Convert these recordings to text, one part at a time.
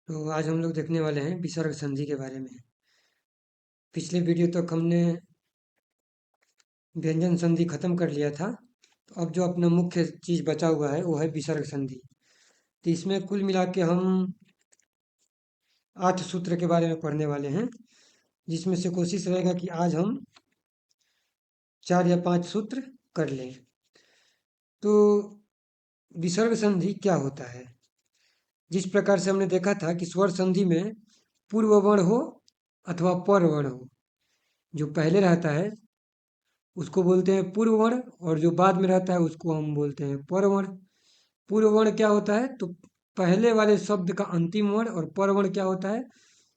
तो आज हम लोग देखने वाले हैं विसर्ग संधि के बारे में। पिछले वीडियो तक हमने व्यंजन संधि खत्म कर लिया था। तो अब जो अपना मुख्य चीज बचा हुआ है वो है विसर्ग संधि। तो इसमें कुल मिला के हम 8 सूत्र के बारे में पढ़ने वाले हैं, जिसमें से कोशिश रहेगा कि आज हम 4 या 5 सूत्र कर लें। तो विसर्ग संधि क्या होता है? जिस प्रकार से हमने देखा था कि स्वर संधि में पूर्व वर्ण हो अथवा पर वर्ण हो, जो पहले रहता है उसको बोलते हैं पूर्व वर्ण, और जो बाद में रहता है उसको हम बोलते हैं पर वर्ण। पूर्व वर्ण क्या होता है? तो पहले वाले शब्द का अंतिम वर्ण, और पर वर्ण क्या होता है?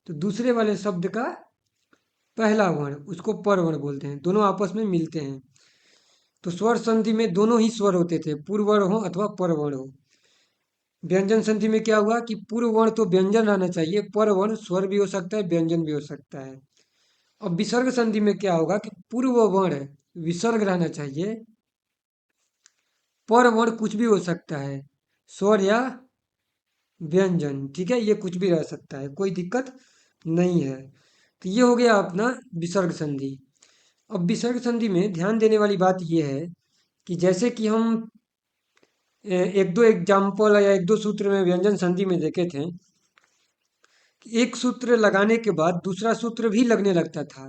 तो दूसरे वाले शब्द का पहला वर्ण, उसको पर वर्ण बोलते हैं। दोनों आपस में मिलते हैं। तो स्वर संधि में दोनों ही स्वर होते थे, पूर्व वर्ण हो अथवा पर वर्ण हो। व्यंजन संधि में क्या हुआ कि पूर्व वर्ण तो व्यंजन रहना चाहिए, पर वर्ण स्वर भी हो सकता है, व्यंजन भी हो सकता है। अब विसर्ग संधि में क्या होगा कि पूर्व वर्ण विसर्ग रहना चाहिए, पर वर्ण कुछ भी हो सकता है, स्वर या व्यंजन, ठीक है, ये कुछ भी रह सकता है, कोई दिक्कत नहीं है। तो ये हो गया अपना विसर्ग संधि। अब विसर्ग संधि में ध्यान देने वाली बात ये है कि जैसे कि हम एक दो एग्जाम्पल या एक दो सूत्र में व्यंजन संधि में देखे थे कि एक सूत्र लगाने के बाद दूसरा सूत्र भी लगने लगता था।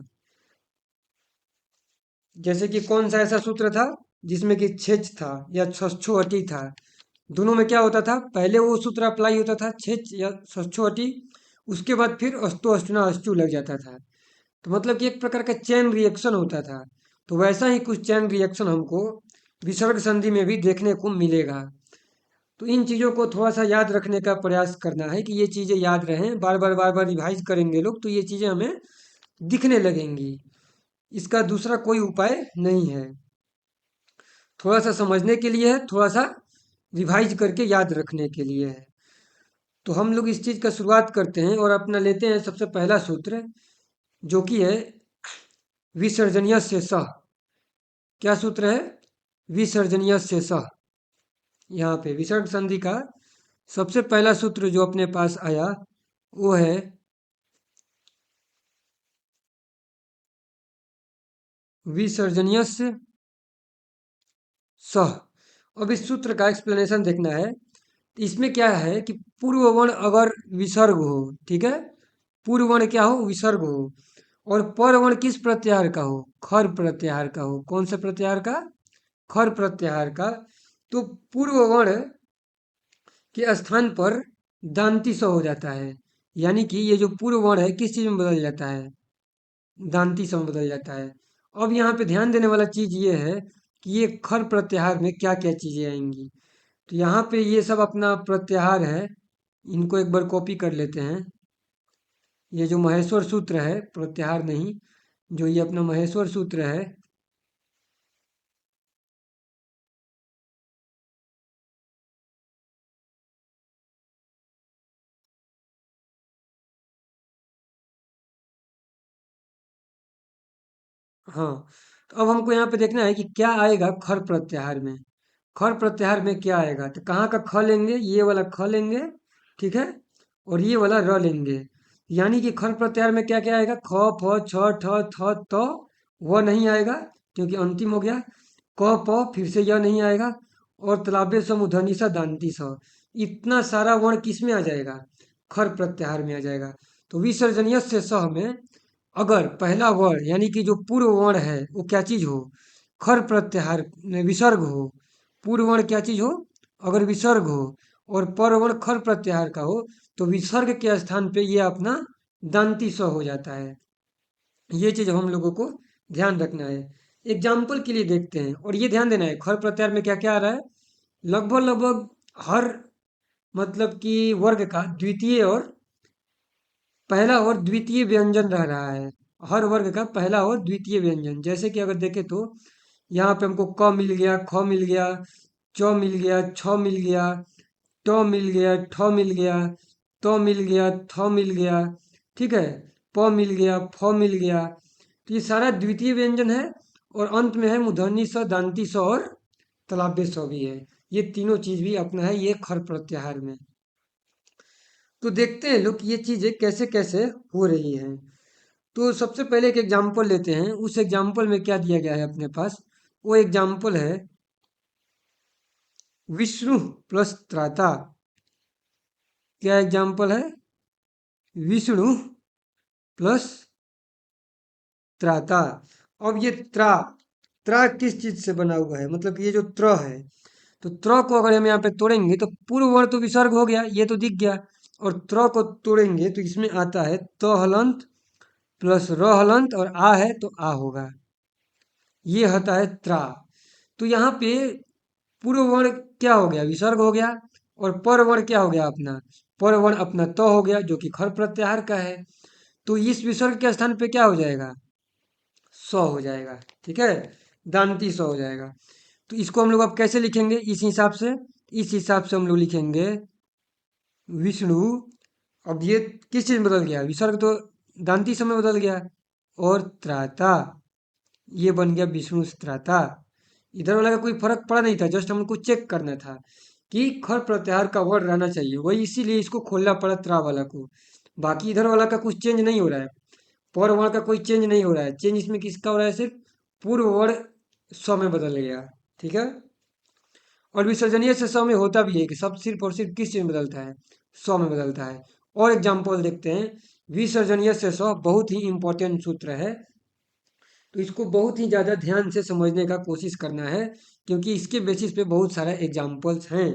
जैसे कि कौन सा ऐसा सूत्र था जिसमें कि छेच था या छछोहटी था। दोनों में क्या होता था? पहले वो सूत्र अप्लाई होता था छेच या छछोहटी, उसके बाद फिर अस्तु अष्टना अष्टू लग जाता था। तो मतलब कि एक प्रकार का चैन रिएक्शन होता था। तो वैसा ही कुछ चैन रिएक्शन हमको विसर्ग संधि में भी देखने को मिलेगा। तो इन चीज़ों को थोड़ा सा याद रखने का प्रयास करना है कि ये चीज़ें याद रहें, बार बार रिवाइज करेंगे लोग तो ये चीज़ें हमें दिखने लगेंगी। इसका दूसरा कोई उपाय नहीं है। थोड़ा सा समझने के लिए है, थोड़ा सा रिवाइज करके याद रखने के लिए है। तो हम लोग इस चीज़ का शुरुआत करते हैं और अपना लेते हैं सबसे पहला सूत्र, जो कि है विसर्जनीय से सह। क्या सूत्र है? विसर्जनीय से सह। यहाँ पे विसर्ग संधि का सबसे पहला सूत्र जो अपने पास आया वो है विसर्जनीय से सह। अब इस सूत्र का एक्सप्लेनेशन देखना है। इसमें क्या है कि पूर्व वर्ण अगर विसर्ग हो, ठीक है, पूर्व वर्ण क्या हो? विसर्ग हो। और पर वर्ण किस प्रत्याहार का हो? खर प्रत्याहार का हो। कौन से प्रत्याहार का? खर प्रत्याहार का। तो पूर्व वर्ण के स्थान पर दांती स हो जाता है। यानी कि ये जो पूर्व वर्ण है किस चीज में बदल जाता है? दांती स में बदल जाता है। अब यहाँ पे ध्यान देने वाला चीज ये है कि ये खर प्रत्याहार में क्या क्या चीजें आएंगी। तो यहाँ पे ये सब अपना प्रत्याहार है, इनको एक बार कॉपी कर लेते हैं। ये जो महेश्वर सूत्र है, प्रत्याहार नहीं, जो ये अपना महेश्वर सूत्र है, हाँ। तो अब हमको यहाँ पे देखना है कि क्या आएगा खर प्रत्याहार में। खर प्रत्याहार में क्या आएगा? तो कहाँ का ख लेंगे? ये वाला ख लेंगे, ठीक है, और ये वाला र लेंगे। यानी कि खर प्रत्याहार में क्या क्या आएगा? ख फ छ ठ थ त व नहीं आएगा क्योंकि अंतिम हो गया। क प फिर से यह नहीं आएगा। और तलाबे स मूर्धनी स दांती स, इतना सारा वर्ण किस में आ जाएगा? खर प्रत्याहार में आ जाएगा। तो विसर्जनीय से सह में अगर पहला वर्ण यानी कि जो पूर्व वर्ण है वो क्या चीज हो? खर प्रत्याहार में विसर्ग हो। पूर्व वर्ण क्या चीज हो? अगर विसर्ग हो और पर वर्ण खर प्रत्याहार का हो, तो विसर्ग के स्थान पे ये अपना दंती स हो जाता है। ये चीज हम लोगों को ध्यान रखना है। एग्जाम्पल के लिए देखते हैं, और ये ध्यान देना है खर प्रत्याहार में क्या क्या आ रहा है। लगभग लगभग हर, मतलब कि वर्ग का द्वितीय और पहला और द्वितीय व्यंजन रह रहा है। हर वर्ग का पहला और द्वितीय व्यंजन। जैसे कि अगर देखें तो यहाँ पे हमको क मिल गया, ख मिल गया, च मिल गया, छ मिल गया, ट मिल गया, ठ मिल गया, त मिल गया, थ मिल गया, ठीक है, प मिल गया, फ मिल गया। तो ये सारा द्वितीय व्यंजन है। और अंत में है मूर्धन्य स, दांती स और तालव्य स भी है। ये तीनों चीज भी अपना है ये खर प्रत्याहार में। तो देखते हैं लोग कि ये चीजें कैसे कैसे हो रही हैं। तो सबसे पहले एक एग्जाम्पल लेते हैं। उस एग्जाम्पल में क्या दिया गया है अपने पास? वो एग्जाम्पल है विष्णु प्लस त्राता। क्या एग्जाम्पल है? विष्णु प्लस त्राता। अब ये त्रा त्रा किस चीज से बना हुआ है? मतलब कि ये जो त्र है, तो त्र को अगर हम यहाँ पे तोड़ेंगे तो पूर्व वर्ण तो विसर्ग हो गया, ये तो दिख गया। और त्र को तोड़ेंगे तो इसमें आता है त हलंत प्लस र हलंत, और आ है तो आ होगा। ये होता है त्रा। तो यहाँ पे पूर्व वर्ण क्या हो गया? विसर्ग हो गया। और पर वर्ण क्या हो गया अपना? पर वर्ण अपना त हो गया, जो कि खर प्रत्याहार का है। तो इस विसर्ग के स्थान पे क्या हो जाएगा? स हो जाएगा। ठीक है, दांती स हो जाएगा। तो इसको हम लोग अब कैसे लिखेंगे इस हिसाब से? इस हिसाब से हम लोग लिखेंगे विष्णु। अब ये किस चीज में बदल गया? विसर्ग तो दांती समय बदल गया। और त्राता, ये बन गया विष्णु त्राता। इधर वाला का कोई फर्क पड़ा नहीं था, जस्ट हमको चेक करना था कि खर प्रत्याहार का वर्ड रहना चाहिए, वही इसीलिए इसको खोलना पड़ा त्रा वाला को। बाकी इधर वाला का कुछ चेंज नहीं हो रहा है। पर वर्ण का कोई चेंज नहीं हो रहा है। चेंज इसमें किसका हो रहा है? सिर्फ पूर्व वर्ण स्व में बदल गया। ठीक है। और विसर्जनीय से स्व में होता भी है कि सब सिर्फ और सिर्फ किस चीज में बदलता है? स्व में बदलता है। और एग्जाम्पल देखते हैं। विसर्जनीय से स्व बहुत ही इंपॉर्टेंट सूत्र है, तो इसको बहुत ही ज्यादा ध्यान से समझने का कोशिश करना है, क्योंकि इसके बेसिस पे बहुत सारे एग्जाम्पल्स हैं।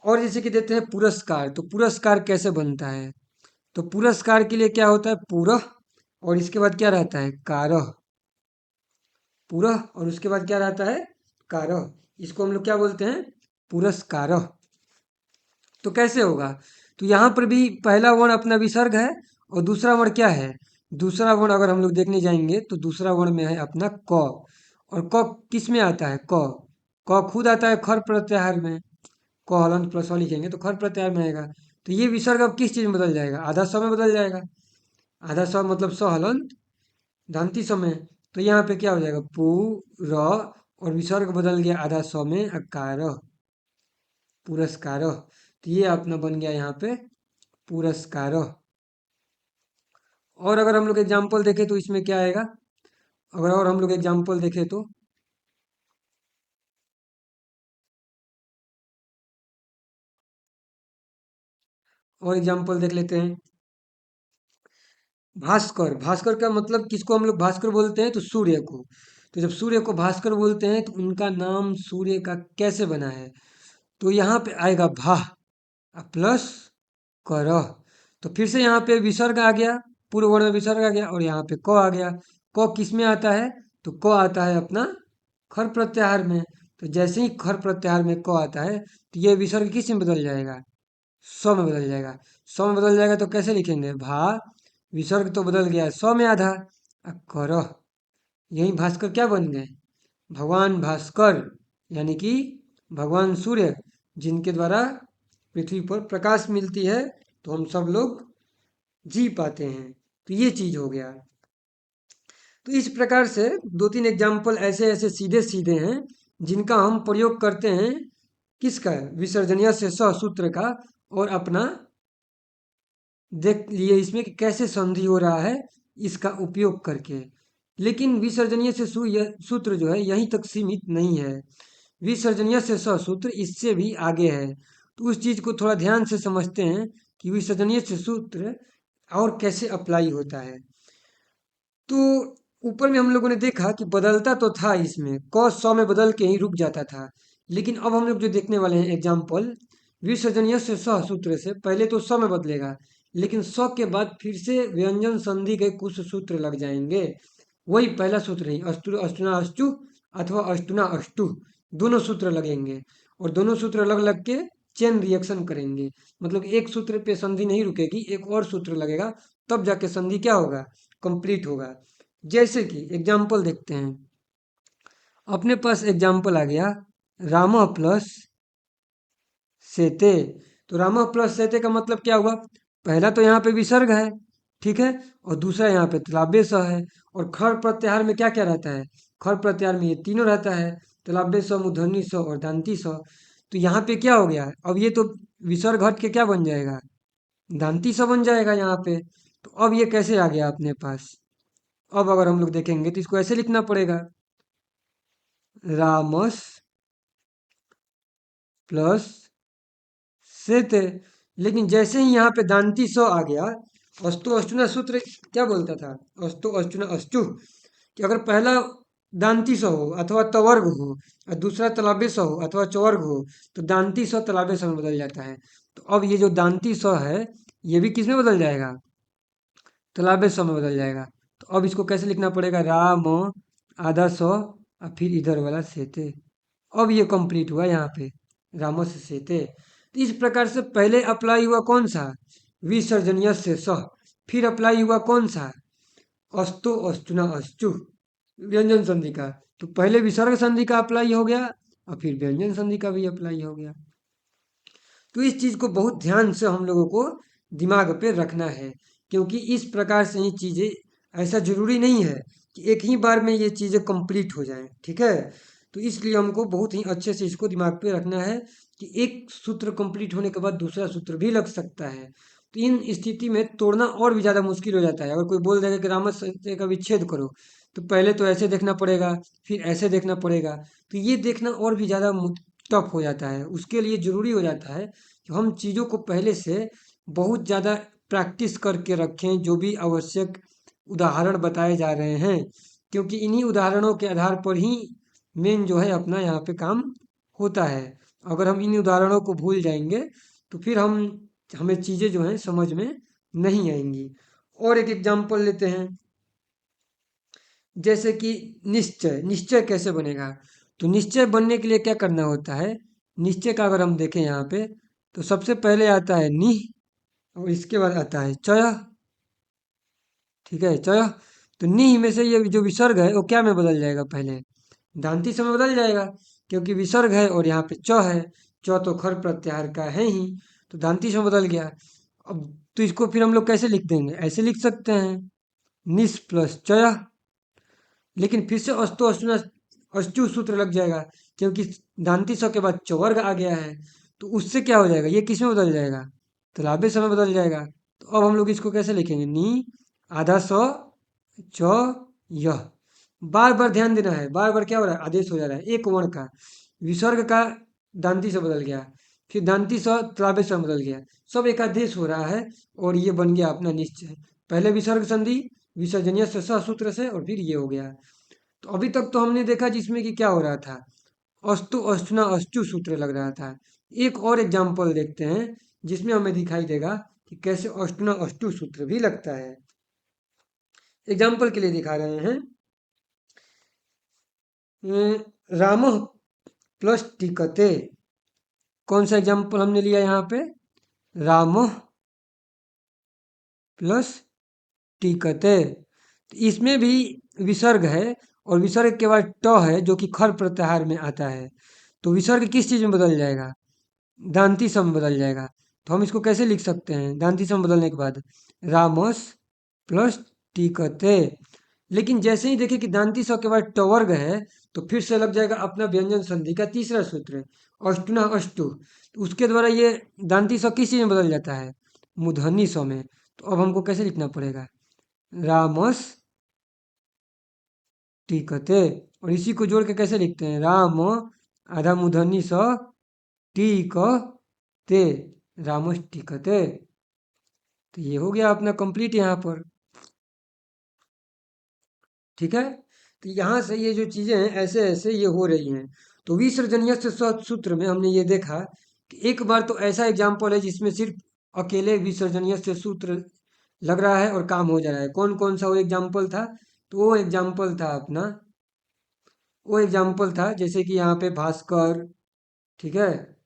और जैसे कि देते हैं पुरस्कार, तो पुरस्कार कैसे बनता है? तो पुरस्कार के लिए क्या होता है? पूरह, और इसके बाद क्या रहता है? कारह। पूरह और उसके बाद क्या रहता है? कारह। इसको हम लोग क्या बोलते हैं? पुरस्कारह। तो कैसे होगा? तो यहाँ पर भी पहला वर्ण अपना विसर्ग है, और दूसरा वर्ण क्या है? दूसरा वर्ण अगर हम लोग देखने जाएंगे तो दूसरा वर्ण में है अपना क। और क किस में आता है? क। क खुद आता है खर प्रत्याहार में। क हलंत प्लस अ लिखेंगे तो खर प्रत्याहार में आएगा। तो ये विसर्ग अब किस चीज में बदल जाएगा? आधा स में बदल जाएगा। आधा स मतलब स हलंत धांती समय। तो यहाँ पे क्या हो जाएगा? पू र, और विसर्ग बदल गया आधा स में अकार, पुरस्कार। तो ये अपना बन गया यहाँ पे पुरस्कार। और अगर हम लोग एग्जाम्पल देखें तो इसमें क्या आएगा? अगर और हम लोग एग्जाम्पल देखें तो और एग्जाम्पल देख लेते हैं। भास्कर, भास्कर का मतलब किसको हम लोग भास्कर बोलते हैं? तो सूर्य को। तो जब सूर्य को भास्कर बोलते हैं तो उनका नाम सूर्य का कैसे बना है? तो यहाँ पे आएगा भा प्लस कर। तो फिर से यहाँ पे विसर्ग आ गया, पूर्व वर्ण में विसर्ग आ गया, और यहाँ पे क आ गया। क किस में आता है? तो क आता है अपना खर प्रत्याहार में। तो जैसे ही खर प्रत्याहार में क आता है तो ये विसर्ग किस में बदल जाएगा? स्व में बदल जाएगा। स्व में बदल जाएगा तो कैसे लिखेंगे? भा, विसर्ग तो बदल गया स्व में आधा, कर। यही भास्कर क्या बन गए? भगवान भास्कर, यानी कि भगवान सूर्य, जिनके द्वारा पृथ्वी पर प्रकाश मिलती है, तो हम सब लोग जी पाते हैं। तो ये चीज हो गया। तो इस प्रकार से दो तीन एग्जाम्पल ऐसे ऐसे सीधे सीधे हैं, जिनका हम प्रयोग करते हैं किसका? विसर्जनीय से स सूत्र का। और अपना देख लिए इसमें कि कैसे संधि हो रहा है इसका उपयोग करके। लेकिन विसर्जनीय से सूत्र जो है यहीं तक सीमित नहीं है। विसर्जनीय से स सूत्र इससे भी आगे है। तो उस चीज को थोड़ा ध्यान से समझते हैं कि विसर्जनीय से सूत्र और कैसे अप्लाई होता है। तो ऊपर में हम लोगों ने देखा कि बदलता तो था, इसमें क स में बदल के ही रुक जाता था। लेकिन अब हम लोग जो देखने वाले हैं एग्जाम्पल, विसर्जनीय से स सूत्र से पहले तो स में बदलेगा, लेकिन स के बाद फिर से व्यंजन संधि के कुछ सूत्र लग जाएंगे। वही पहला सूत्र नहीं, अस्तु अष्टुना अष्टु अथवा अष्टुना अष्टु, दोनों सूत्र लगेंगे। और दोनों सूत्र अलग अलग के चेन रिएक्शन करेंगे। मतलब एक सूत्र पे संधि नहीं रुकेगी, एक और सूत्र लगेगा, तब जाके संधि क्या होगा? कंप्लीट होगा। जैसे कि एग्जाम्पल देखते हैं। अपने पास एग्जाम्पल आ गया रामा प्लस सेते। तो रामा प्लस सेते का मतलब क्या हुआ? पहला तो यहाँ पे विसर्ग है, ठीक है, और दूसरा यहाँ पे तालव्य स है। और खर प्रत्याहार में क्या क्या रहता है? खर प्रत्याहार में ये तीनों रहता है, तालव्य स, मूर्धन्य स और दंती स। तो यहाँ पे क्या हो गया? अब ये तो विसर्ग हट के क्या बन जाएगा? दांती स बन जाएगा यहाँ पे। तो अब ये कैसे आ गया अपने पास? अब अगर हम लोग देखेंगे तो इसको ऐसे लिखना पड़ेगा, रामस प्लस सेते। लेकिन जैसे ही यहाँ पे दांती स आ गया, अस्तु अष्टुना सूत्र क्या बोलता था? अस्तु अष्टुना अष्टु, कि अगर पहला दांती स हो अथवा तवर्ग हो और दूसरा तलाबे स हो अथवा चवर्ग हो, तो दांती स तलाबे स में बदल जाता है। तो अब ये जो दांती स है, ये भी किस में बदल जाएगा? तालाबे सौ में बदल जाएगा। तो अब इसको कैसे लिखना पड़ेगा? राम आधा सौ और फिर इधर वाला सेते। अब ये कंप्लीट हुआ यहाँ पे, रामो से सेते। तो इस प्रकार से पहले अप्लाई हुआ कौन सा? विसर्जनीय से सह। फिर अप्लाई हुआ कौन सा? अस्तु अस्तुना अस्तु, व्यंजन संधि का। तो पहले विसर्ग संधि का अप्लाई हो गया और फिर व्यंजन संधि का भी अप्लाई हो गया। तो इस चीज को बहुत ध्यान से हम लोगों को दिमाग पे रखना है, क्योंकि इस प्रकार से ही चीजें, ऐसा जरूरी नहीं है कि एक ही बार में ये चीजें कंप्लीट हो जाएं, ठीक है? तो इसलिए हमको बहुत ही अच्छे से इसको दिमाग पे रखना है कि एक सूत्र कंप्लीट होने के बाद दूसरा सूत्र भी लग सकता है। तो इन स्थिति में तोड़ना और भी ज्यादा मुश्किल हो जाता है। अगर कोई बोल देगा कि रामस संचय का विच्छेद करो, तो पहले तो ऐसे देखना पड़ेगा, फिर ऐसे देखना पड़ेगा। तो ये देखना और भी ज्यादा टफ हो जाता है। उसके लिए जरूरी हो जाता है कि हम चीज़ों को पहले से बहुत ज़्यादा प्रैक्टिस करके रखें, जो भी आवश्यक उदाहरण बताए जा रहे हैं, क्योंकि इन्हीं उदाहरणों के आधार पर ही मेन जो है अपना यहाँ पे काम होता है। अगर हम इन उदाहरणों को भूल जाएंगे तो फिर हमें चीज़ें जो हैं समझ में नहीं आएंगी। और एक एग्जाम्पल लेते हैं, जैसे कि निश्चय। निश्चय कैसे बनेगा? तो निश्चय बनने के लिए क्या करना होता है? निश्चय का अगर हम देखें यहाँ पे, तो सबसे पहले आता है नि, और इसके बाद आता है चय। ठीक है, चय। तो नि में से ये जो विसर्ग है वो क्या में बदल जाएगा? पहले दांती से में बदल जाएगा, क्योंकि विसर्ग है और यहाँ पे च है। च तो खर प्रत्याहार का है ही, तो दांती से में बदल गया। अब तो इसको फिर हम लोग कैसे लिख देंगे? ऐसे लिख सकते हैं, निस प्लस चय। लेकिन फिर से अस्तु अष्टुना अष्टु सूत्र लग जाएगा, क्योंकि दांती स के बाद चवर्ग आ गया है। तो उससे क्या हो जाएगा? ये किस में बदल जाएगा? तालाबे समय बदल जाएगा। तो अब हम लोग इसको कैसे लिखेंगे? नी आधा सौ च यह। बार बार ध्यान देना है, बार बार क्या हो रहा है? आदेश हो जा रहा है एक वर्ण का, विसर्ग का दांती से बदल गया, फिर दांती स तालाबे से बदल गया, सब एक आदेश हो रहा है। और ये बन गया अपना निश्चय। पहले विसर्ग संधि विसर्जनीय से स सूत्र से, और फिर ये हो गया। तो अभी तक तो हमने देखा जिसमें कि क्या हो रहा था, अस्तु अष्टुना अष्टु सूत्र लग रहा था। एक और एग्जाम्पल देखते हैं जिसमें हमें दिखाई देगा कि कैसे अष्टुना अष्टु सूत्र भी लगता है। एग्जाम्पल के लिए दिखा रहे हैं, राम प्लस टिकते। कौन सा एग्जाम्पल हमने लिया यहाँ पे? राम प्लस टिकते। तो इसमें भी विसर्ग है, और विसर्ग के बाद ट है जो कि खर प्रत्याहार में आता है। तो विसर्ग किस चीज में बदल जाएगा? दांती सम बदल जाएगा। तो हम इसको कैसे लिख सकते हैं दांती सम बदलने के बाद? रामस प्लस टिकते। लेकिन जैसे ही देखें कि दांती स के बाद टवर्ग है, तो फिर से लग जाएगा अपना व्यंजन संधि का तीसरा सूत्र, अष्टुना अष्टु। तो उसके द्वारा ये दांती स किस चीज में बदल जाता है? मूर्धन्य स में। तो अब हमको कैसे लिखना पड़ेगा? रामस टिकते। और इसी को जोड़ के कैसे लिखते हैं? राम आधा मूर्धन्य स टिकते, रामस टिकते। तो ये हो गया अपना कंप्लीट यहाँ पर। ठीक है, तो यहाँ से ये जो चीजें हैं ऐसे ऐसे ये हो रही हैं। तो विसर्जनीय से सूत्र में हमने ये देखा कि एक बार तो ऐसा एग्जाम्पल है जिसमें सिर्फ अकेले विसर्जनीय से सूत्र लग रहा है और काम हो जा रहा है। कौन कौन सा वो एग्जाम्पल था? तो वो एग्जाम्पल था जैसे कि यहाँ पे भास्कर, ठीक है।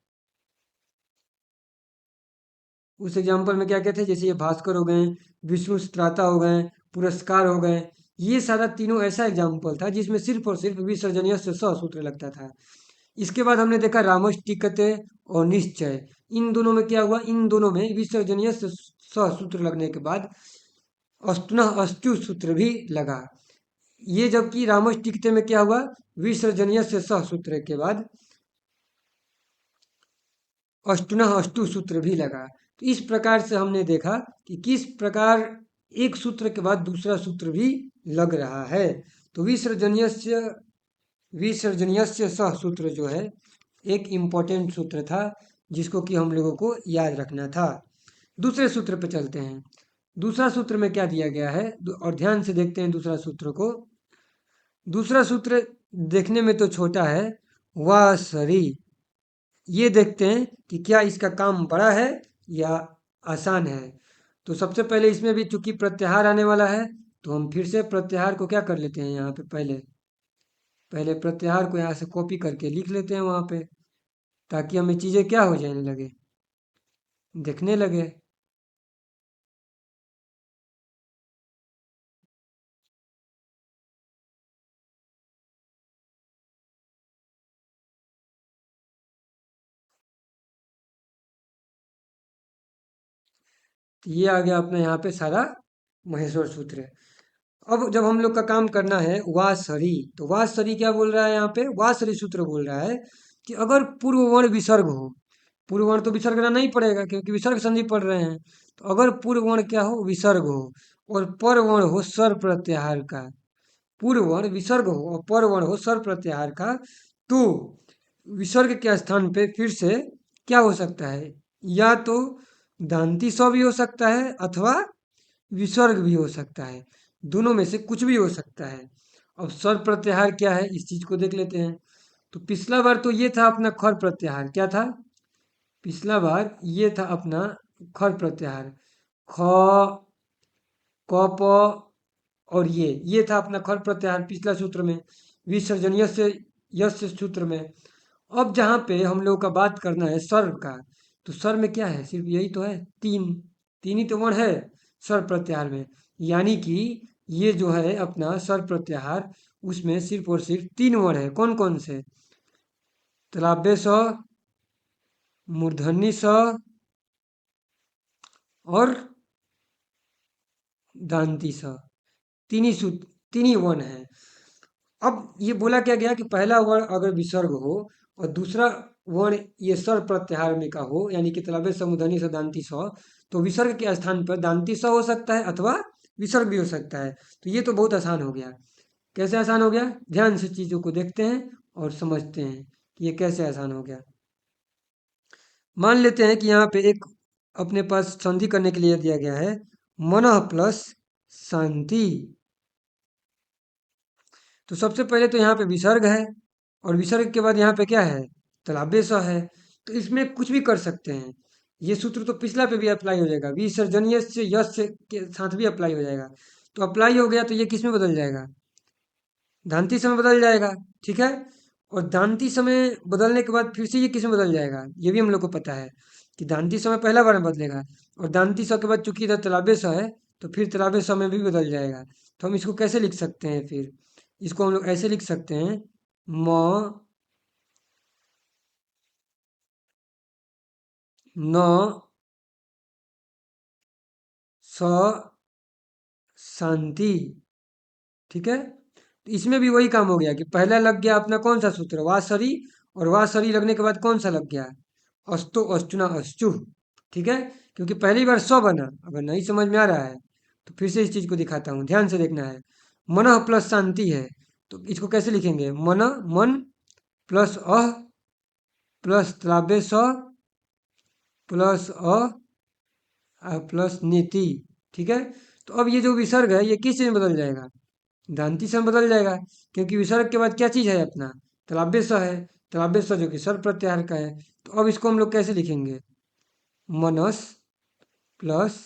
उस एग्जाम्पल में क्या कहते हैं? जैसे ये भास्कर हो गए, विष्णु त्राता हो गए, पुरस्कार हो गए। ये सारा तीनों ऐसा एग्जाम्पल था जिसमें सिर्फ और सिर्फ विसर्जनीय से स सूत्र लगता था। इसके बाद हमने देखा रामश टिकते और निश्चय। इन दोनों में क्या हुआ? इन दोनों में विसर्जनीय से स सूत्र लगने के बाद अस्तुना अस्तु सूत्र भी लगा। ये जबकि रामश टिकते में क्या हुआ? विसर्जनीय से स सूत्र के बाद अष्टुना अष्टु सूत्र भी लगा। तो इस प्रकार से हमने देखा कि किस प्रकार एक सूत्र के बाद दूसरा सूत्र भी लग रहा है। तो विसर्जनीयस्य सह सूत्र जो है एक इम्पोर्टेंट सूत्र था, जिसको कि हम लोगों को याद रखना था। दूसरे सूत्र पे चलते हैं। दूसरा सूत्र में क्या दिया गया है और ध्यान से देखते हैं दूसरा सूत्र को। दूसरा सूत्र देखने में तो छोटा है, वा सरी। ये देखते हैं कि क्या इसका काम बड़ा है या आसान है। तो सबसे पहले इसमें भी चूंकि प्रत्याहार आने वाला है, तो हम फिर से प्रत्याहार को क्या कर लेते हैं, यहाँ पे पहले पहले प्रत्याहार को यहाँ से कॉपी करके लिख लेते हैं वहाँ पे, ताकि हमें चीज़ें क्या हो जाने लगे, देखने लगे। तो ये आ गया अपना यहाँ पे सारा महेश्वर सूत्र है। अब जब हम लोग का काम करना है वासरी, तो वासरी क्या बोल रहा है यहाँ पे, वासरी सूत्र बोल रहा है कि अगर पूर्व वर्ण विसर्ग हो, पूर्व वर्ण तो विसर्ग रहना नहीं पड़ेगा क्योंकि विसर्ग संधि पढ़ रहे हैं। तो अगर पूर्व वर्ण क्या हो, विसर्ग हो, और पर वर्ण हो स्वर प्रत्याहार का, पूर्व वर्ण विसर्ग हो और पर वर्ण हो स्वर प्रत्याहार का, तो विसर्ग के स्थान पे फिर से क्या हो सकता है, या तो दांती स भी हो सकता है अथवा विसर्ग भी हो सकता है। दोनों में से कुछ भी हो सकता है। अब स्वर प्रत्याहार क्या है, इस चीज को देख लेते हैं। तो पिछला बार तो ये था अपना खर प्रत्याहार, क्या था, पिछला बार ये था अपना खर प्रत्याहार, ख, क, प और ये था अपना खर प्रत्याहार पिछला सूत्र में, विसर्जन यस्य सूत्र में। अब जहाँ पे हम लोग का बात करना है स्वर का, तो स्वर में क्या है, सिर्फ यही तो है, तीन तीन ही तो वर्ण है स्वर प्रत्याहार में। यानी कि ये जो है अपना स्वर प्रत्याहार, उसमें सिर्फ और सिर्फ तीन वर्ण है। कौन कौन से, तालव्य स, मूर्धन्य स और दांती स, तीन ही वर्ण है। अब ये बोला क्या गया कि पहला वर्ण अगर विसर्ग हो और दूसरा वर्ण ये स्वर प्रत्याहार में का हो, यानी कि तालव्य स, मूर्धन्य स, दांती स, तो विसर्ग के स्थान पर दांती स हो सकता है अथवा विसर्ग भी हो सकता है। तो ये तो बहुत आसान हो गया। कैसे आसान हो गया, ध्यान से चीजों को देखते हैं और समझते हैं कि ये कैसे आसान हो गया। मान लेते हैं कि यहाँ पे एक अपने पास संधि करने के लिए दिया गया है, मनः प्लस शांति। तो सबसे पहले तो यहाँ पे विसर्ग है और विसर्ग के बाद यहाँ पे क्या है, तालव्य स है। तो इसमें कुछ भी कर सकते हैं। ये सूत्र तो पिछला पे भी अप्लाई हो जाएगा, विसर्जनीय से यश से के साथ भी अप्लाई हो जाएगा। तो अप्लाई हो गया तो ये किस में बदल जाएगा, दांती समय बदल जाएगा। ठीक है, और दांती समय बदलने के बाद फिर से ये किस में बदल जाएगा, ये भी हम लोग को पता है कि दांती समय पहला बार में बदलेगा, और दांती स के बाद चूंकि इधर तालव्य स है, तो फिर तालव्य स में भी बदल जाएगा। तो हम इसको कैसे लिख सकते हैं फिर, इसको हम लोग ऐसे लिख सकते हैं, म न स शांति। ठीक है, तो इसमें भी वही काम हो गया कि पहला लग गया अपना कौन सा सूत्र, वासरी, और वासरी लगने के बाद कौन सा लग गया, अस्तु अश्चुना अश्चु। ठीक है, क्योंकि पहली बार स बना। अगर नहीं समझ में आ रहा है तो फिर से इस चीज को दिखाता हूँ, ध्यान से देखना है। मन प्लस शांति है, तो इसको कैसे लिखेंगे, मन, मन प्लस अह प्लस त्राव्य स प्लस प्लस नीति। ठीक है, तो अब ये जो विसर्ग है ये किस चीज में बदल जाएगा, दांती से बदल जाएगा, क्योंकि विसर्ग के बाद क्या चीज है अपना, तालव्य स है। तालव्य स जो कि स्वर प्रत्याहार का है। तो अब इसको हम लोग कैसे लिखेंगे, मनस प्लस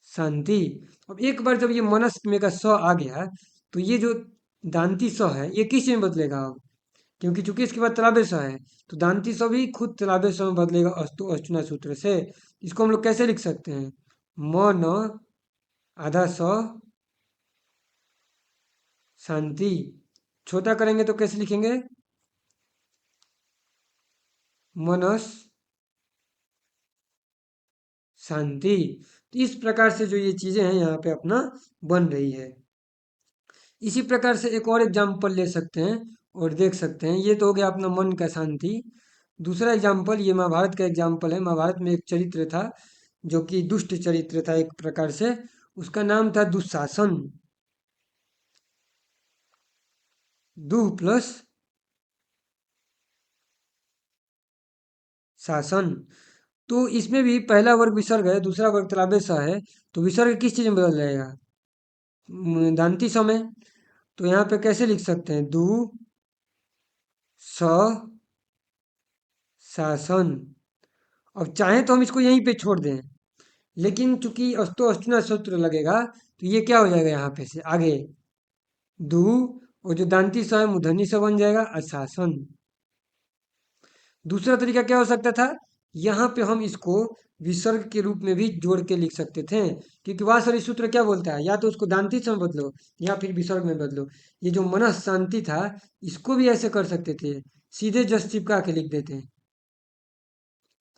शांति। अब एक बार जब ये मनस में का स आ गया, तो ये जो दांती स है ये किस में बदलेगा अब, क्योंकि चूंकि इसके बाद तालव्य स है, तो दांती स भी खुद तालव्य स में बदलेगा अस्तु अश्चुना सूत्र से। इसको हम लोग कैसे लिख सकते हैं, मन आधा स शांति। छोटा करेंगे तो कैसे लिखेंगे, मनस शांति। तो इस प्रकार से जो ये चीजें हैं यहाँ पे अपना बन रही है। इसी प्रकार से एक और एग्जाम्पल ले सकते हैं और देख सकते हैं। ये तो हो गया अपना मन का शांति। दूसरा एग्जाम्पल, ये महाभारत का एग्जाम्पल है। महाभारत में एक चरित्र था जो कि दुष्ट चरित्र था एक प्रकार से। उसका नाम था दुशासन। दु प्लस शासन। तो इसमें भी पहला वर्ग विसर्ग है, दूसरा वर्ग तलाबे स है। तो विसर्ग किस चीज में बदल जाएगा? दांती समय। तो यहाँ पे कैसे लिख सकते हैं? दु स शासन। अब चाहे तो हम इसको यहीं पे छोड़ दें, लेकिन चूंकि अस्तो अष्टना सूत्र लगेगा, तो ये क्या हो जाएगा यहाँ पे से आगे? दु, और जो दांती स है मूर्धन्य स बन जाएगा अशासन। दूसरा तरीका क्या हो सकता था? यहाँ पे हम इसको विसर्ग के रूप में भी जोड़ के लिख सकते थे, क्योंकि वह सरी सूत्र क्या बोलता है? या तो उसको दांती से बदलो या फिर विसर्ग में बदलो। ये जो मनः शांति था, इसको भी ऐसे कर सकते थे, सीधे जस चिपका के लिख देते हैं,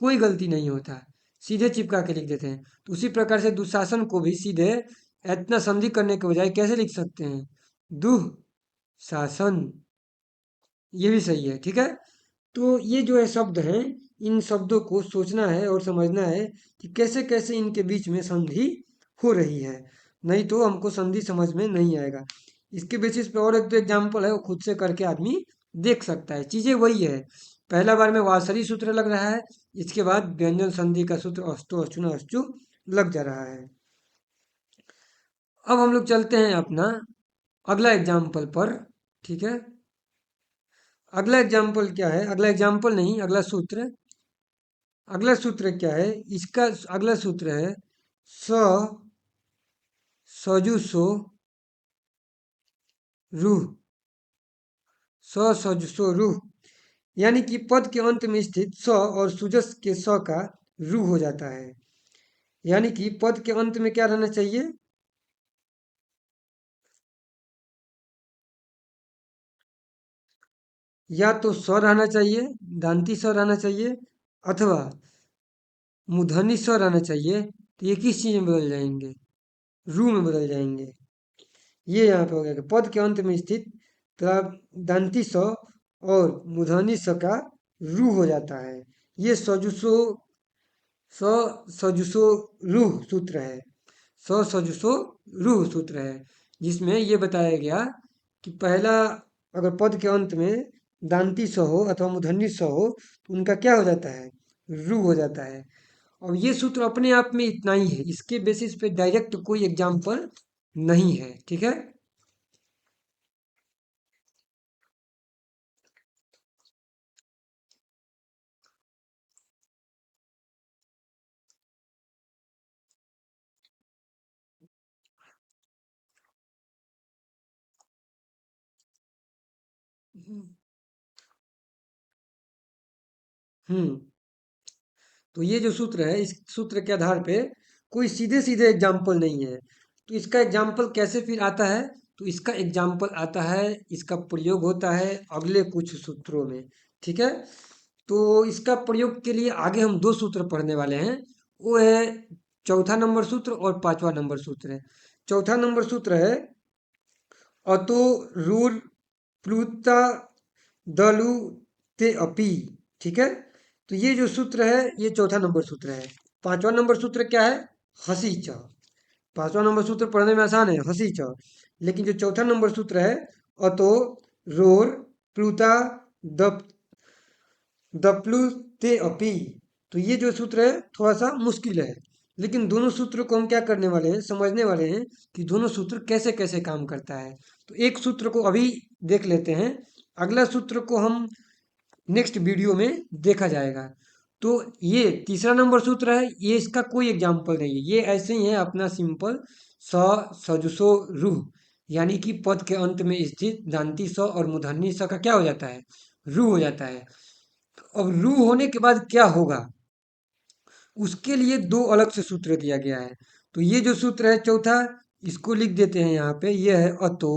कोई गलती नहीं होता, सीधे चिपका के लिख देते हैं। तो उसी प्रकार से दुशासन को भी सीधे इतना संधि करने के बजाय कैसे लिख सकते हैं? दुह शासन। ये भी सही है, ठीक है। तो ये जो है शब्द हैं, इन शब्दों को सोचना है और समझना है कि कैसे कैसे इनके बीच में संधि हो रही है, नहीं तो हमको संधि समझ में नहीं आएगा। इसके बेसिस पे और एक दो एग्जाम्पल है, वो खुद से करके आदमी देख सकता है। चीजें वही है, पहला बार में वासरी सूत्र लग रहा है, इसके बाद व्यंजन संधि का सूत्र अस्तु अश्चुना अश्चु लग जा रहा है। अब हम लोग चलते हैं अपना अगला एग्जाम्पल पर, ठीक है। अगला एग्जाम्पल क्या है? अगला एग्जाम्पल नहीं, अगला सूत्र। अगला सूत्र क्या है इसका? अगला सूत्र है स सजुसो रूह। स सजुसो रूह, यानी कि पद के अंत में स्थित स और सुजस के स का रूह हो जाता है। यानी कि पद के अंत में क्या रहना चाहिए? या तो स रहना चाहिए, दांती स रहना चाहिए, अथवा मूर्धनी स रहना चाहिए। तो ये किस चीज में बदल जाएंगे? रूह में बदल जाएंगे। ये यहाँ पे हो गया कि पद के अंत में स्थित दांती स और मूर्धनी स का रूह हो जाता है। ये सजुसो स सजुसो रूह सूत्र है। स सजुसो रूह सूत्र है, जिसमें ये बताया गया कि पहला, अगर पद के अंत में दांती स हो अथवा मूर्धन्य स हो, तो उनका क्या हो जाता है? रूह हो जाता है। और ये सूत्र अपने आप में इतना ही है, इसके बेसिस पे डायरेक्ट कोई एग्जाम्पल नहीं है, ठीक है। हम्म। तो ये जो सूत्र है, इस सूत्र के आधार पे कोई सीधे सीधे एग्जाम्पल नहीं है। तो इसका एग्जाम्पल कैसे फिर आता है? तो इसका एग्जाम्पल आता है, इसका प्रयोग होता है अगले कुछ सूत्रों में, ठीक है। तो इसका प्रयोग के लिए आगे हम दो सूत्र पढ़ने वाले हैं। वो है चौथा नंबर सूत्र और पांचवा नंबर सूत्र है। चौथा नंबर सूत्र है अतो रूर प्लुता दलु ते अपी, ठीक है। तो ये जो सूत्र है, ये चौथा नंबर सूत्र है। पांचवा नंबर सूत्र क्या है? हसी च। पांचवा नंबर सूत्र पढ़ने में आसान है, हसी च। लेकिन जो चौथा नंबर सूत्र है अतो रोर प्लुता दप दप्लु ते अपी, तो ये जो सूत्र है थोड़ा सा मुश्किल है। लेकिन दोनों सूत्र को हम क्या करने वाले हैं, समझने वाले हैं कि दोनों सूत्र कैसे कैसे काम करता है। तो एक सूत्र को अभी देख लेते हैं, अगला सूत्र को हम नेक्स्ट वीडियो में देखा जाएगा। तो ये तीसरा नंबर सूत्र है, ये इसका कोई एग्जाम्पल नहीं है, ये ऐसे ही है अपना सिंपल स सजुसो रूह, यानी कि पद के अंत में स्थित दांती स और मूर्धन्य स का क्या हो जाता है? रूह हो जाता है। अब रूह होने के बाद क्या होगा, उसके लिए दो अलग से सूत्र दिया गया है। तो ये जो सूत्र है चौथा, इसको लिख देते हैं यहाँ पे, ये है अतो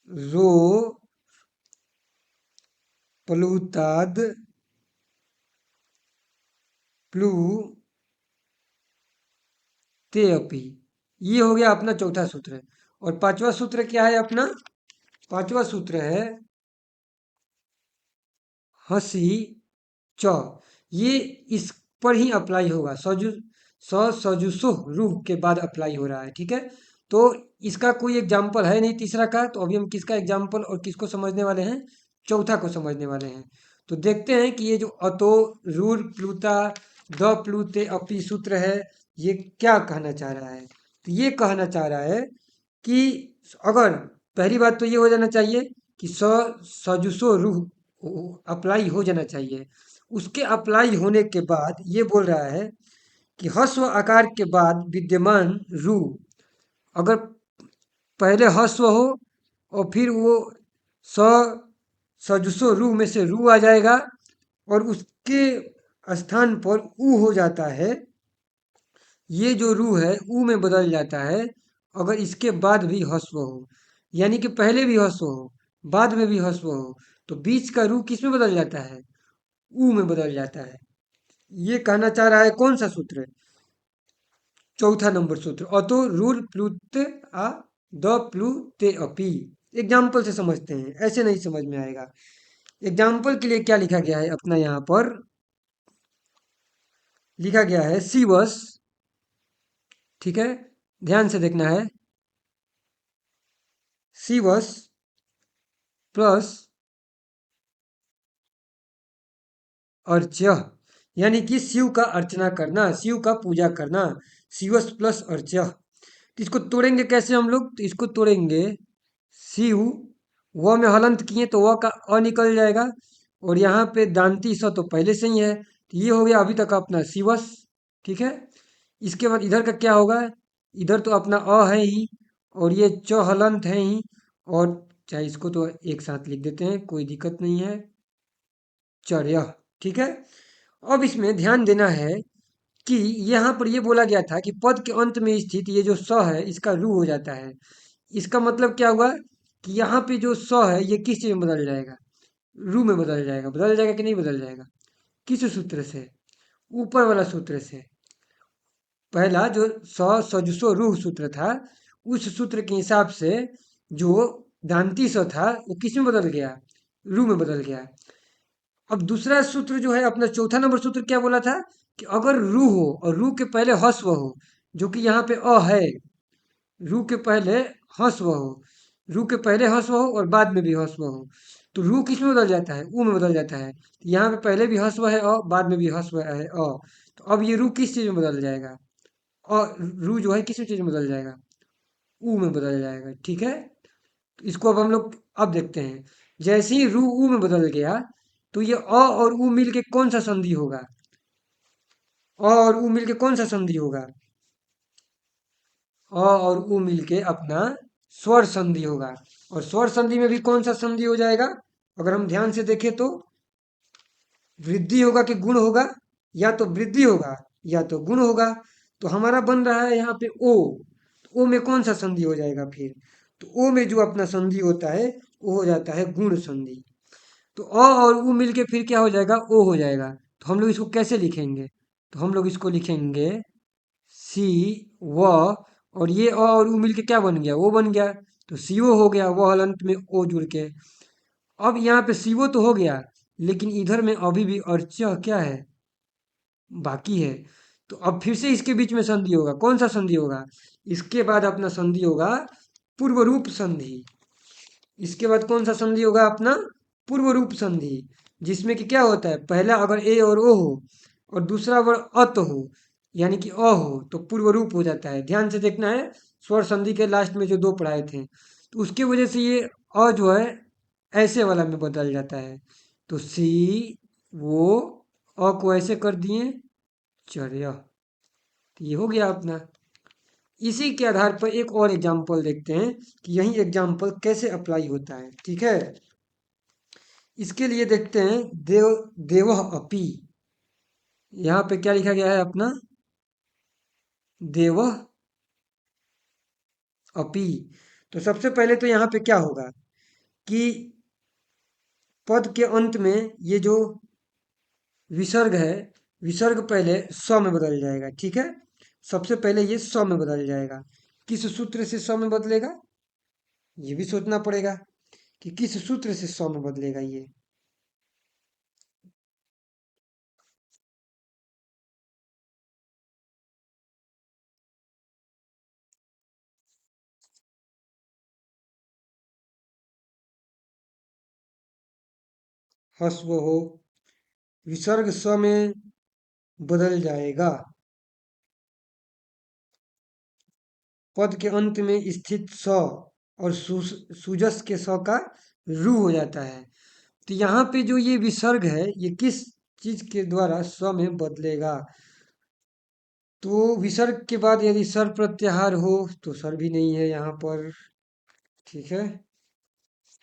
रो प्लुताद प्लू ते अपी। ये हो गया अपना चौथा सूत्र। और पांचवा सूत्र क्या है अपना? पांचवा सूत्र है हंसी च, ये इस पर ही अप्लाई होगा। सजुसो रूह के बाद अप्लाई हो रहा है, ठीक है। तो इसका कोई एग्जाम्पल है नहीं तीसरा का, तो अभी हम किसका एग्जाम्पल और किसको समझने वाले हैं, चौथा को समझने वाले हैं। तो देखते हैं कि ये जो अतो रूर प्लूता द प्लूते अपी सूत्र है, ये क्या कहना चाह रहा है। तो ये कहना चाह रहा है कि अगर पहली बात तो ये हो जाना चाहिए कि सजुसो रूह अप्लाई हो जाना चाहिए। उसके अप्लाई होने के बाद ये बोल रहा है कि ह्रस्व आकार के बाद विद्यमान रू, अगर पहले ह्रस्व हो और फिर वो स सजुसो रू में से रू आ जाएगा और उसके स्थान पर ऊ हो जाता है। ये जो रू है ऊ में बदल जाता है अगर इसके बाद भी ह्रस्व हो, यानी कि पहले भी ह्रस्व हो बाद में भी ह्रस्व हो, तो बीच का रू किस में बदल जाता है, ऊ में बदल जाता है। ये कहना चाह रहा है कौन सा सूत्र, चौथा नंबर सूत्र, अतो रूल प्लुत आ द प्लू ते अपी। एग्जाम्पल से समझते हैं, ऐसे नहीं समझ में आएगा। एग्जाम्पल के लिए क्या लिखा गया है अपना यहाँ पर, लिखा गया है सी बस, ठीक है, ध्यान से देखना है। सी बस प्लस अर्च्य, यानी कि शिव का अर्चना करना, शिव का पूजा करना, शिवस प्लस अर्च्य। तो इसको तोड़ेंगे कैसे हम लोग, तो इसको तोड़ेंगे शिव, व में हलंत किए तो व का अ निकल जाएगा, और यहाँ पे दांती स तो पहले से ही है, तो ये हो गया अभी तक अपना शिवस, ठीक है। इसके बाद इधर का क्या होगा, इधर तो अपना अ है ही और ये च हलंत है ही, और चाहे इसको तो एक साथ लिख देते हैं, कोई दिक्कत नहीं है, चर्या, ठीक है। अब इसमें ध्यान देना है कि यहाँ पर ये बोला गया था कि पद के अंत में स्थित ये जो स है इसका रू हो जाता है। इसका मतलब क्या हुआ कि यहाँ पे जो स है ये किस चीज में बदल जाएगा, रू में बदल जाएगा। बदल जाएगा कि नहीं बदल जाएगा, किस सूत्र से, ऊपर वाला सूत्र से। पहला जो सजुसो रूह सूत्र था, उस सूत्र के हिसाब से जो दांती स था वो किस में बदल गया, रू में बदल गया। अब दूसरा सूत्र जो है अपना चौथा नंबर सूत्र क्या बोला था कि अगर रू हो और रू के पहले हस्व हो, जो कि यहाँ पे अ है, रू के पहले हस्व हो, रू के पहले हस्व हो और बाद में भी हस्व हो, तो रू किस में बदल जाता है, ऊ में बदल जाता है। तो यहाँ पे पहले भी हस्व है अ, बाद में भी हस्व है अ, तो अब ये रू किस चीज में बदल जाएगा, और रू जो है किस चीज में बदल जाएगा, ऊ में बदल जाएगा, ठीक है। तो इसको अब हम लोग अब देखते हैं। जैसे ही रू ऊ में बदल गया तो ये अ और ऊ मिल के कौन सा संधि होगा, अ और ऊ मिल के कौन सा संधि होगा, अ और ऊ मिल के अपना स्वर संधि होगा। और स्वर संधि में भी कौन सा संधि हो जाएगा, अगर हम ध्यान से देखें तो वृद्धि होगा कि गुण होगा, या तो वृद्धि होगा या तो गुण होगा। तो हमारा बन रहा है यहाँ पे ओ, तो ओ में कौन सा संधि हो जाएगा फिर, तो ओ में जो अपना संधि होता है वो हो जाता है गुण संधि। तो अ और उ मिलके फिर क्या हो जाएगा, ओ हो जाएगा। तो हम लोग इसको कैसे लिखेंगे, तो हम लोग इसको लिखेंगे सी व, और ये अ और उ मिलके क्या बन गया, ओ बन गया, तो सीओ हो गया, वो हलंत में ओ जुड़ के। अब यहाँ पे सीओ तो हो गया, लेकिन इधर में अभी भी अर्च क्या है, बाकी है। तो अब फिर से इसके बीच में संधि होगा, कौन सा संधि होगा, इसके बाद अपना संधि होगा पूर्व रूप संधि। इसके बाद कौन सा संधि होगा अपना, पूर्व रूप संधि, जिसमें कि क्या होता है, पहला अगर ए और ओ हो और दूसरा वर्ड अत हो, यानी कि अ हो, तो पूर्व रूप हो जाता है। ध्यान से देखना है, स्वर संधि के लास्ट में जो दो पढ़ाए थे, तो उसके वजह से ये अ जो है ऐसे वाला में बदल जाता है। तो सी वो अ को ऐसे कर दिए चर्या, तो ये हो गया अपना। इसी के आधार पर एक और एग्जाम्पल देखते हैं कि यही एग्जाम्पल कैसे अप्लाई होता है, ठीक है। इसके लिए देखते हैं देवह अपि, यहाँ पे क्या लिखा गया है अपना, देवह अपि। तो सबसे पहले तो यहाँ पे क्या होगा कि पद के अंत में ये जो विसर्ग है, विसर्ग पहले स में बदल जाएगा, ठीक है। सबसे पहले ये स में बदल जाएगा। किस सूत्र से स में बदलेगा, ये भी सोचना पड़ेगा कि किस सूत्र से स में बदलेगा ये। ह्रस्व हो, विसर्ग स में बदल जाएगा। पद के अंत में स्थित स और सुजस के स का रू हो जाता है। तो यहाँ पे जो ये विसर्ग है, ये किस चीज के द्वारा स में बदलेगा? तो विसर्ग के बाद यदि सर प्रत्याहार हो तो सर भी नहीं है यहाँ पर। ठीक है,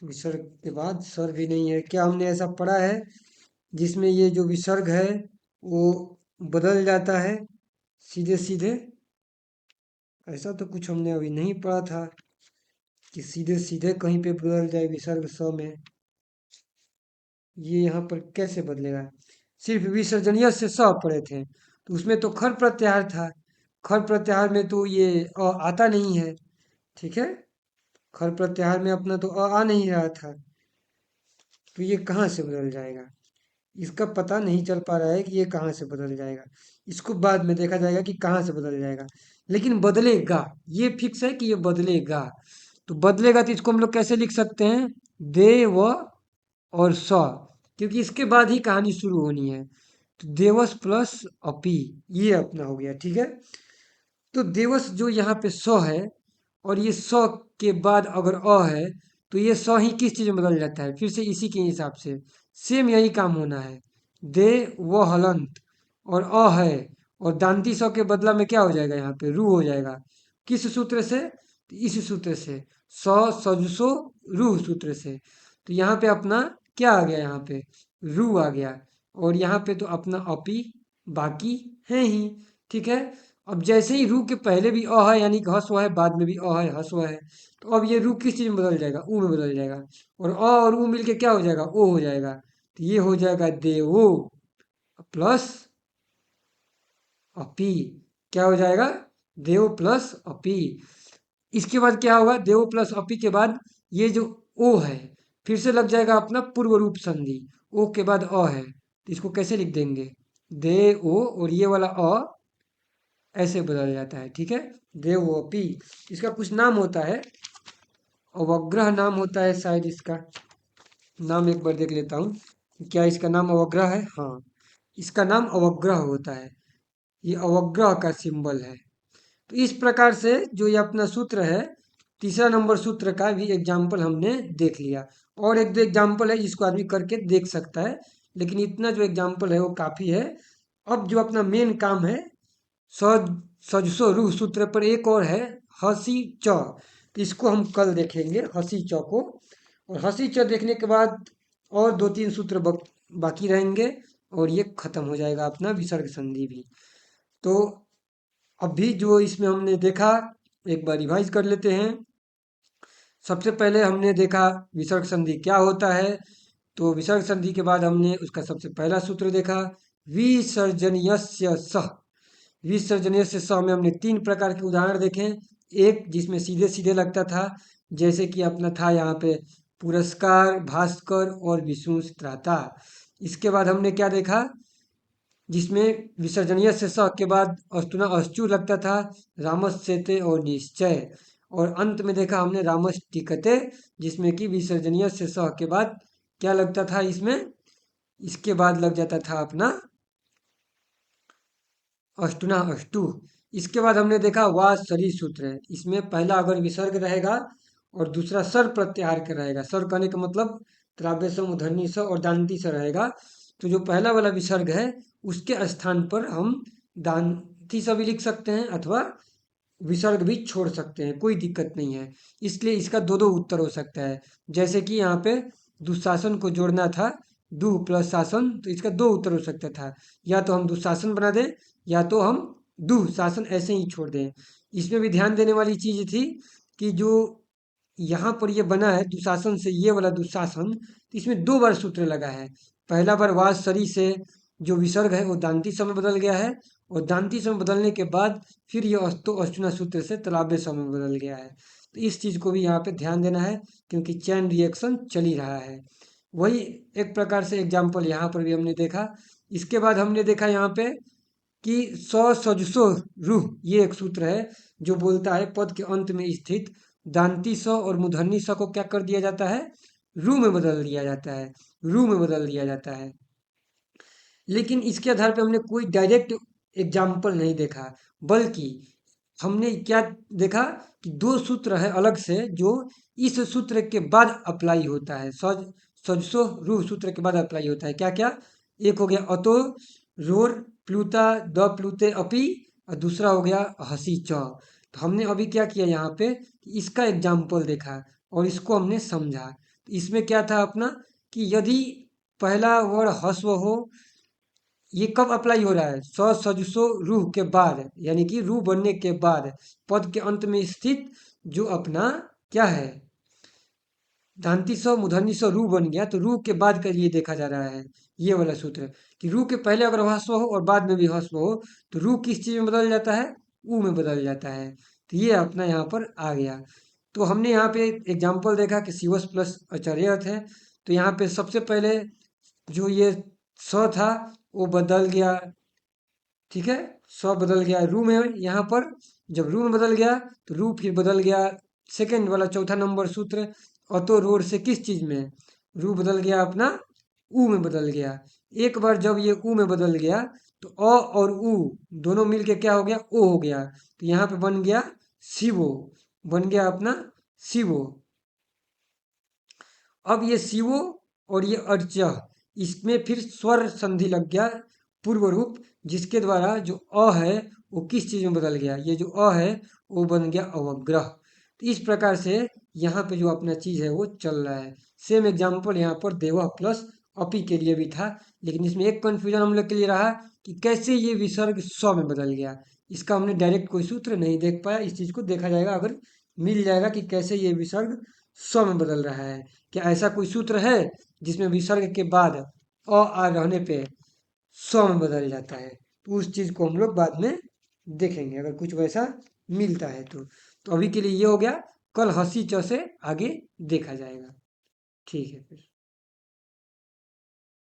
विसर्ग के बाद सर भी नहीं है। क्या हमने ऐसा पढ़ा है जिसमें ये जो विसर्ग है वो बदल जाता है सीधे सीधे? ऐसा तो कुछ हमने अभी नहीं पढ़ा था कि सीधे सीधे कहीं पे बदल जाए विसर्ग स में। ये यहाँ पर कैसे बदलेगा? सिर्फ विसर्जनीय से स पढ़े थे, तो उसमें तो खर प्रत्याहार था। खर प्रत्याहार में तो ये आता नहीं है। ठीक है, खर प्रत्याहार में अपना तो आ नहीं रहा था, तो ये कहाँ से बदल जाएगा? इसका पता नहीं चल पा रहा है कि ये कहाँ से बदल जाएगा। इसको बाद में देखा जाएगा कि कहाँ से बदल जाएगा, लेकिन बदलेगा ये फिक्स है कि ये बदलेगा। तो बदलेगा तो इसको हम लोग कैसे लिख सकते हैं? दे व और स, क्योंकि इसके बाद ही कहानी शुरू होनी है। तो देवस प्लस अपी, ये अपना हो गया। ठीक है, तो देवस जो यहाँ पे स है और ये स के बाद अगर अ है, तो ये स ही किस चीज में बदल जाता है? फिर से इसी के हिसाब से सेम यही काम होना है। दे व हलंत और अ है, और दांती स के बदला में क्या हो जाएगा? यहाँ पे रू हो जाएगा। किस सूत्र से? तो इस सूत्र से, स सजुसो रू सूत्र से। तो यहाँ पे अपना क्या आ गया? यहाँ पे रू आ गया, और यहाँ पे तो अपना अपी बाकी है ही। ठीक है, अब जैसे ही रू के पहले भी अ है यानी कि हस्व है, बाद में भी अ है हस्व है, तो अब ये रू किस चीज में बदल जाएगा? ऊ में बदल जाएगा, और अ और ऊ मिलके क्या हो जाएगा? ओ हो जाएगा। तो ये हो जाएगा देवो प्लस अपी। क्या हो जाएगा? देव प्लस अपी। इसके बाद क्या होगा? देव प्लस अपी के बाद ये जो ओ है फिर से लग जाएगा अपना पूर्व रूप संधि। ओ के बाद अ है, तो इसको कैसे लिख देंगे? दे ओ, और ये वाला अ ऐसे बदल जाता है। ठीक है, देवोपी। इसका कुछ नाम होता है, अवग्रह नाम होता है शायद। इसका नाम एक बार देख लेता हूँ, क्या इसका नाम अवग्रह है? हाँ, इसका नाम अवग्रह होता है। ये अवग्रह का सिंबल है। तो इस प्रकार से जो ये अपना सूत्र है, तीसरा नंबर सूत्र का भी एग्जाम्पल हमने देख लिया। और एक दो एग्जाम्पल है जिसको आदमी करके देख सकता है, लेकिन इतना जो एग्जाम्पल है वो काफी है। अब जो अपना मेन काम है, सज सजसो रूह सूत्र पर एक और है, हंसी च। तो इसको हम कल देखेंगे, हंसी च को। और हंसी च देखने के बाद और दो तीन सूत्र बाकी रहेंगे, और ये खत्म हो जाएगा अपना विसर्ग संधि भी। तो अभी जो इसमें हमने देखा, एक बार रिवाइज कर लेते हैं। सबसे पहले हमने देखा विसर्ग संधि क्या होता है। तो विसर्ग संधि के बाद हमने उसका सबसे पहला सूत्र देखा, विसर्जनीयस्य सह। विसर्जनीय से स में हमने तीन प्रकार के उदाहरण देखे। एक जिसमें सीधे सीधे लगता था, जैसे कि अपना था यहाँ पे पुरस्कार, भास्कर और विष्णु त्राता। इसके बाद हमने क्या देखा? जिसमें विसर्जनीय से स के बाद अस्तुना अश्चु लगता था, रामस्यते और निश्चय। और अंत में देखा हमने रामस्टिकते, जिसमें कि विसर्जनीय से स के बाद क्या लगता था? इसमें इसके बाद लग जाता था अपना अष्टुना अष्टु। इसके बाद हमने देखा वा सरी सूत्र है। इसमें पहला अगर विसर्ग रहेगा और दूसरा सर प्रत्याहार का रहेगा, सर कहने का मतलब त्राव्य स, मूर्धन्य स और दांती स रहेगा, तो जो पहला वाला विसर्ग है उसके स्थान पर हम दांती स भी लिख सकते हैं अथवा विसर्ग भी छोड़ सकते हैं, कोई दिक्कत नहीं है। इसलिए इसका दो दो उत्तर हो सकता है। जैसे कि यहाँ पे दुशासन को जोड़ना था, दु प्लस शासन, तो इसका दो उत्तर हो सकता था। या तो हम दुशासन बना दें, या तो हम दुशासन ऐसे ही छोड़ दें। इसमें भी ध्यान देने वाली चीज थी कि जो यहाँ पर ये बना है दुशासन से ये वाला दुशासन, तो इसमें दो बार सूत्र लगा है। पहला बार वाज सरी से जो विसर्ग है वो दांती समय बदल गया है, और दांती समय बदलने के बाद फिर ये अस्तो अष्टुना सूत्र से तलाब्य समय बदल गया है। तो इस चीज को भी यहाँ पे ध्यान देना है, क्योंकि चैन रिएक्शन चल ही रहा है। वही एक प्रकार से एग्जाम्पल यहाँ पर भी हमने देखा। इसके बाद हमने देखा यहाँ पे कि सौ सजसो रूह, ये एक सूत्र है जो बोलता है पद के अंत में स्थित दांती स और मूर्धन्य स को क्या कर दिया जाता है? रू में बदल दिया जाता है। रू में बदल दिया जाता है। लेकिन इसके आधार पे हमने कोई डायरेक्ट एग्जाम्पल नहीं देखा, बल्कि हमने क्या देखा कि दो सूत्र है अलग से जो इस सूत्र के बाद अप्लाई होता है, सजसो रू सूत्र के बाद अप्लाई होता है। क्या क्या? एक हो गया अतो रोर प्लूता द प्लूते अपी, और दूसरा हो गया हसी च। तो हमने अभी क्या किया यहाँ पे कि इसका एग्जाम्पल देखा और इसको हमने समझा। तो इसमें क्या था अपना कि यदि पहला वर्ड हस्व हो, ये कब अप्लाई हो रहा है? सजुसो रूह के बाद, यानी कि रूह बनने के बाद पद के अंत में स्थित जो अपना क्या है, धांति स मूर्धन्य स रू बन गया, तो रू के बाद का ये देखा जा रहा है, ये वाला सूत्र कि रू के पहले अगर ह्रस्व हो और बाद में भी ह्रस्व हो तो रू किस चीज में बदल जाता है? ऊ में बदल जाता है। तो ये अपना यहाँ पर आ गया। तो हमने यहाँ पे एग्जाम्पल देखा कि शिवस प्लस आचार्य अर्थ है। तो यहाँ पे सबसे पहले जो ये स था वो बदल गया, ठीक है, स बदल गया रू में। यहाँ पर जब रू में बदल गया तो रू फिर बदल गया सेकंड वाला चौथा नंबर सूत्र ऑटो रोड से किस चीज में? रू बदल गया अपना ऊ में बदल गया। एक बार जब ये ऊ में बदल गया तो अ और ऊ दोनों मिलके क्या हो गया? ओ हो गया। तो यहाँ पे बन गया शिवो, बन गया अपना शिवो। अब ये शिवो और ये अर्च, इसमें फिर स्वर संधि लग गया पूर्व रूप, जिसके द्वारा जो अ है वो किस चीज में बदल गया? ये जो अ है वो बन गया अवग्रह। तो इस प्रकार से यहाँ पे जो अपना चीज है वो चल रहा है। सेम एग्जाम्पल यहाँ पर देवह प्लस अपी के लिए भी था, लेकिन इसमें एक कंफ्यूजन हम लोग के लिए रहा कि कैसे ये विसर्ग स्व में बदल गया। इसका हमने डायरेक्ट कोई सूत्र नहीं देख पाया। इस चीज को देखा जाएगा, अगर मिल जाएगा कि कैसे ये विसर्ग स्व में बदल रहा है। क्या ऐसा कोई सूत्र है जिसमें विसर्ग के बाद अ आ रहने पे स्व में बदल जाता है? तो उस चीज को हम लोग बाद में देखेंगे, अगर कुछ वैसा मिलता है तो अभी के लिए ये हो गया। कल हंसी च से आगे देखा जाएगा। ठीक है फिर।